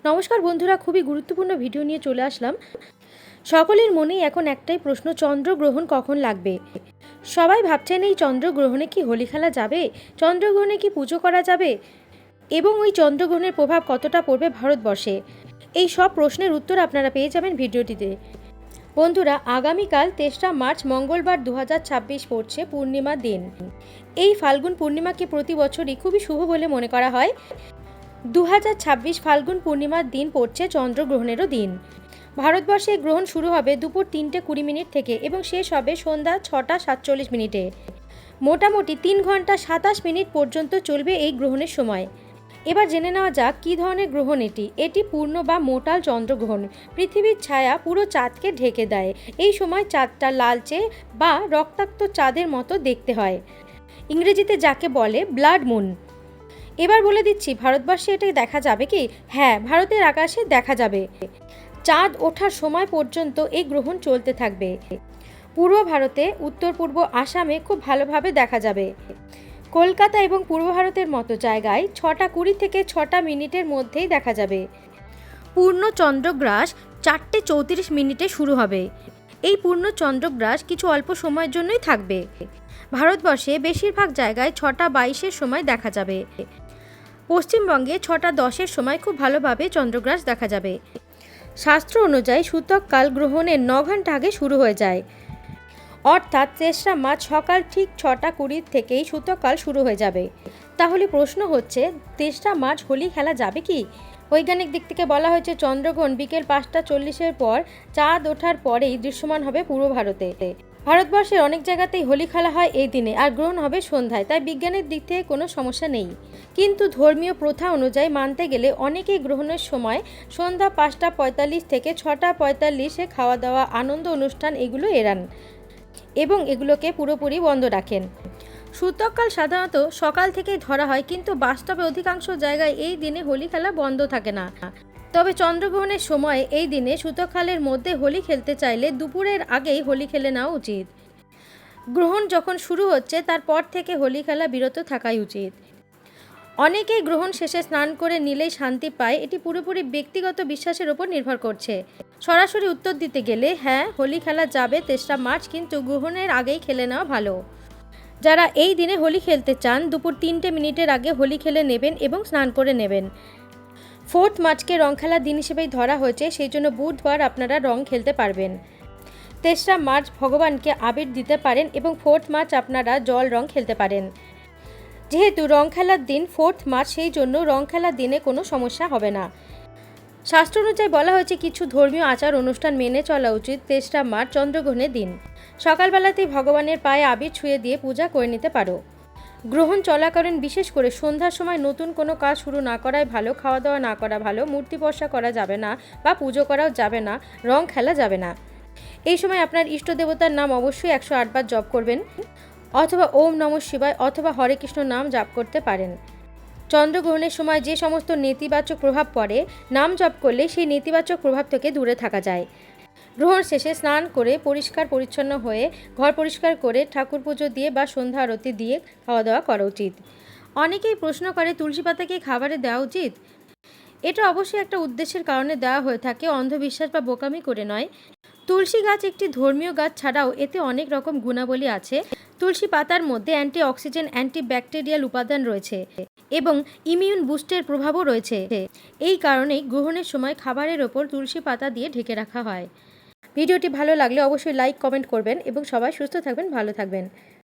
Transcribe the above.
নমস্কার বন্ধুরা, খুবই গুরুত্বপূর্ণ ভিডিও নিয়ে চলে আসলাম। সকলের মনেই এখন একটাই প্রশ্ন, চন্দ্রগ্রহণ কখন লাগবে। সবাই ভাবছেন এই চন্দ্রগ্রহণে কি হোলি খেলা যাবে, চন্দ্রগ্রহণে কি পুজো করা যাবে এবং ওই চন্দ্রগ্রহণের প্রভাব কতটা পড়বে ভারতবর্ষে। এই সব প্রশ্নের উত্তর আপনারা পেয়ে যাবেন ভিডিওটিতে। বন্ধুরা, আগামীকাল ৩রা মার্চ মঙ্গলবার ২০২৬ পড়ছে পূর্ণিমার দিন। এই ফাল্গুন পূর্ণিমাকে প্রতি বছরই খুবই শুভ বলে মনে করা হয়। ২০২৬ ফাল্গুন পূর্ণিমার দিন পড়ছে চন্দ্রগ্রহণেরও দিন। ভারতবর্ষে গ্রহণ শুরু হবে দুপুর ৩:২০ থেকে এবং শেষ হবে সন্ধ্যা ৬:৪৭। মোটামুটি ৩ ঘন্টা ২৭ মিনিট পর্যন্ত চলবে এই গ্রহণের সময়। এবার জেনে নেওয়া যাক কী ধরনের গ্রহণ এটি। এটি পূর্ণ বা মোটাল চন্দ্রগ্রহণ। পৃথিবীর ছায়া পুরো চাঁদকে ঢেকে দেয়। এই সময় চাঁদটা লালচে বা রক্তাক্ত চাঁদের মতো দেখতে হয়, ইংরেজিতে যাকে বলে ব্লাড মুন। এবার বলে দিচ্ছি ভারতবর্ষে এটা দেখা যাবে কি। হ্যাঁ, ভারতের আকাশে দেখা যাবে। চাঁদ ওঠার সময় পর্যন্ত এই গ্রহণ চলতে থাকবে। পূর্ব ভারতে, উত্তর পূর্ব আসামে খুব ভালোভাবে দেখা যাবে। কলকাতা এবং পূর্ব ভারতের মতো জায়গায় 6:20 থেকে 6টা মিনিটের মধ্যেই দেখা যাবে। পূর্ণ চন্দ্রগ্রাস 4:34 শুরু হবে। এই পূর্ণ চন্দ্রগ্রাস কিছু অল্প সময়ের জন্যই থাকবে। ভারতবর্ষে বেশিরভাগ জায়গায় 6:22 সময় দেখা যাবে। পশ্চিমবঙ্গে 6:10 সময় খুব ভালোভাবে চন্দ্রগ্রাস দেখা যাবে। শাস্ত্র অনুযায়ী সূতককাল গ্রহণের 9 ঘন্টা আগে শুরু হয়ে যায়, অর্থাৎ ৩রা মার্চ সকাল ঠিক 6:20 থেকেই সূতককাল শুরু হয়ে যাবে। তাহলে প্রশ্ন হচ্ছে, ৩রা মার্চ হোলি খেলা যাবে কি। বৈজ্ঞানিক দিক থেকে বলা হয়েছে চন্দ্রগ্রহণ বিকেল 5:40 পর চাঁদ ওঠার পরেই দৃশ্যমান হবে পূর্ব ভারতে। ভারতবর্ষের অনেক জায়গাতেই হোলি খেলা হয় এই দিনে, আর গ্রহণ হবে সন্ধ্যায়, তাই বিজ্ঞানের দিক থেকে কোনো সমস্যা নেই। কিন্তু ধর্মীয় প্রথা অনুযায়ী মানতে গেলে অনেকেই গ্রহণের সময় সন্ধ্যা 5:45 থেকে 6:45 খাওয়া দাওয়া, আনন্দ অনুষ্ঠান এগুলো এড়ান এবং এগুলোকে পুরোপুরি বন্ধ রাখেন। সূতককাল সাধারণত সকাল থেকেই ধরা হয়, কিন্তু বাস্তবে অধিকাংশ জায়গায় এই দিনে হোলি খেলা বন্ধ থাকে না। তবে চন্দ্রগ্রহণের সময় এই দিনে সূতককালের মধ্যে হোলি খেলতে চাইলে দুপুরের আগেই হোলি খেলে নেওয়া উচিত। গ্রহণ যখন শুরু হচ্ছে তারপর থেকে হোলি খেলা বিরত থাকাই উচিত। অনেকেই গ্রহণ শেষে স্নান করে নিলেই শান্তি পায়। এটি পুরোপুরি ব্যক্তিগত বিশ্বাসের ওপর নির্ভর করছে। সরাসরি উত্তর দিতে গেলে হ্যাঁ, হোলি খেলা যাবে ৩রা মার্চ, কিন্তু গ্রহণের আগেই খেলে নেওয়া ভালো। যারা এই দিনে হোলি খেলতে চান দুপুর 3টে আগে হোলি খেলে নেবেন এবং স্নান করে নেবেন। 4th মার্চকে রং খেলার দিন হিসেবেই ধরা হয়েছে, সেই জন্য বুধবার আপনারা রং খেলতে পারবেন। 3রা মার্চ ভগবানকে আবির দিতে পারেন এবং 4th মার্চ আপনারা জল রং খেলতে পারেন। যেহেতু রং খেলার দিন 4th মার্চ, সেই জন্য রং খেলার দিনে কোনো সমস্যা হবে না। শাস্ত্র অনুযায়ী বলা হয়েছে কিছু ধর্মীয় আচার অনুষ্ঠান মেনে চলা উচিত 3রা মার্চ চন্দ্রগ্রহণের দিন। সকালবেলাতেই ভগবানের পায়ে আবির ছুঁয়ে দিয়ে পূজা করে নিতে পারো। গ্রহণ চলাকালীন বিশেষ করে সন্ধ্যার সময় নতুন কোনো কাজ শুরু না করাই ভালো। খাওয়া দাওয়া না করা ভালো। মূর্তি বর্ষা করা যাবে না বা পুজো করাও যাবে না। রং খেলা যাবে না। এই সময় আপনার ইষ্ট দেবতার নাম অবশ্যই 108 বার জপ করবেন, অথবা ওম নমঃ শিবায় অথবা হরে কৃষ্ণ নাম জপ করতে পারেন। চন্দ্রগ্রহণের সময় যে সমস্ত নেতিবাচক প্রভাব পড়ে, নাম জপ করলে সেই নেতিবাচক প্রভাব থেকে দূরে থাকা যায়। গ্রহণ শেষে স্নান করে পরিষ্কার পরিচ্ছন্ন হয়ে ঘর পরিষ্কার করে ঠাকুর পুজো দিয়ে বা সন্ধ্যা আরতি দিয়ে খাওয়া দাওয়া করা উচিত। অনেকেই প্রশ্ন করে তুলসী পাতা কি খাবারে দেওয়া উচিত। এটা অবশ্যই একটা উদ্দেশ্যের কারণে দেওয়া হয়ে থাকে, অন্ধবিশ্বাস বা বোকামি করে নয়। তুলসী গাছ একটি ধর্মীয় গাছ ছাড়াও এতে অনেক রকম গুণাবলী আছে। তুলসী পাতার মধ্যে অ্যান্টিঅক্সিডেন্ট, অ্যান্টিব্যাকটেরিয়াল উপাদান রয়েছে এবং ইমিউন বুস্টের প্রভাবও রয়েছে। এই কারণেই গ্রহণের সময় খাবারের ওপর তুলসী পাতা দিয়ে ঢেকে রাখা হয়। ভিডিওটি ভালো লাগলে অবশ্যই লাইক, কমেন্ট করবেন এবং সবাই সুস্থ থাকবেন, ভালো থাকবেন।